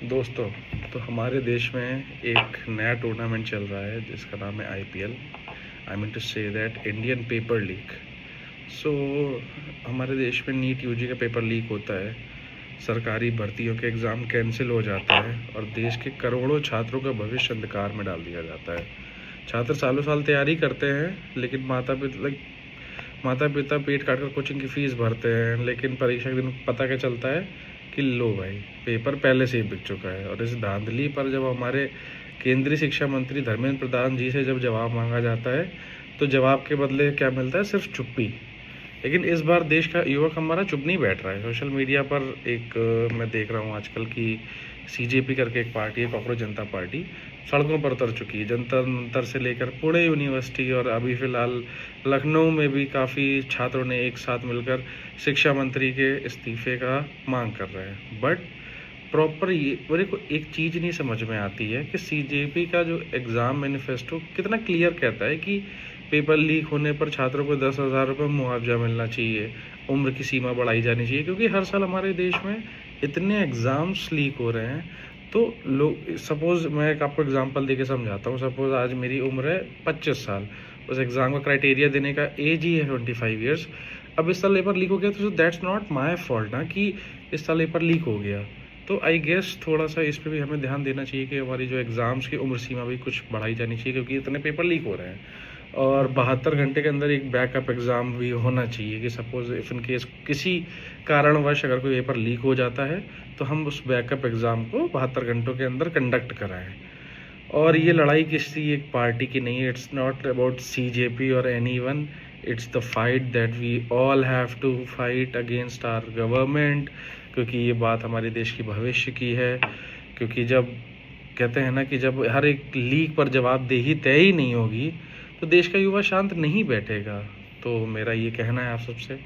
दोस्तों, तो हमारे देश में एक नया टूर्नामेंट चल रहा है जिसका नाम है IPL। I mean to say that Indian paper league. So हमारे देश में नीट यूजी का पेपर लीक होता है, सरकारी भर्तियों के एग्ज़ाम कैंसिल हो जाते हैं और देश के करोड़ों छात्रों का भविष्य अंधकार में डाल दिया जाता है। छात्र सालों साल तैयारी करते हैं, लेकिन माता पिता पेट काट कर कोचिंग की फ़ीस भरते हैं, लेकिन परीक्षा के दिन पता क्या चलता है कि लो भाई, पेपर पहले से ही बिक चुका है। और इस धांधली पर जब हमारे केंद्रीय शिक्षा मंत्री धर्मेंद्र प्रधान जी से जब जवाब मांगा जाता है, तो जवाब के बदले क्या मिलता है? सिर्फ चुप्पी। लेकिन इस बार देश का युवक हमारा चुप नहीं बैठ रहा है। सोशल मीडिया पर मैं देख रहा हूँ आजकल की CJP करके एक पार्टी है, कॉकरोच जनता पार्टी, सड़कों पर उतर चुकी है। जंतर मंतर से लेकर पुणे यूनिवर्सिटी और अभी फ़िलहाल लखनऊ में भी काफ़ी छात्रों ने एक साथ मिलकर शिक्षा मंत्री के इस्तीफे का मांग कर रहे हैं। बट प्रॉपर ये मेरे को एक चीज़ नहीं समझ में आती है कि CJP का जो एग्ज़ाम मैनिफेस्टो कितना क्लियर कहता है कि पेपर लीक होने पर छात्रों को 10,000 रुपये मुआवजा मिलना चाहिए, उम्र की सीमा बढ़ाई जानी चाहिए, क्योंकि हर साल हमारे देश में इतने एग्ज़ाम्स लीक हो रहे हैं। तो लोग, सपोज़ मैं एक आपको एग्जांपल देके समझाता हूँ। सपोज़ आज मेरी उम्र है 25 साल, उस एग्ज़ाम का क्राइटेरिया देने का एज ही है 25 ईयर्स। अब इस साल पेपर लीक हो गया, तो दैट्स नॉट माई फॉल्ट ना कि इस साल पेपर लीक हो गया। तो आई गेस थोड़ा सा इस पर भी हमें ध्यान देना चाहिए कि हमारी जो एग्ज़ाम्स की उम्र सीमा भी कुछ बढ़ाई जानी चाहिए, क्योंकि इतने पेपर लीक हो रहे हैं। और 72 घंटे के अंदर एक बैकअप एग्ज़ाम भी होना चाहिए कि सपोज़ इफ़ इन केस किसी कारणवश अगर कोई पेपर लीक हो जाता है, तो हम उस बैकअप एग्ज़ाम को 72 घंटों के अंदर कंडक्ट कराएं। और ये लड़ाई किसी एक पार्टी की नहीं है। इट्स नॉट अबाउट CJP और anyone. It's the fight that we all have to fight against our government, क्योंकि ये बात हमारे देश की भविष्य की है। क्योंकि जब कहते हैं ना कि जब हर एक लीक पर जवाबदेही तय ही नहीं होगी, तो देश का युवा शांत नहीं बैठेगा। तो मेरा ये कहना है आप सबसे,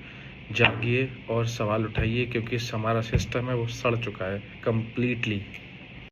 जागिए और सवाल उठाइए, क्योंकि हमारा सिस्टम है वो सड़ चुका है कम्प्लीटली।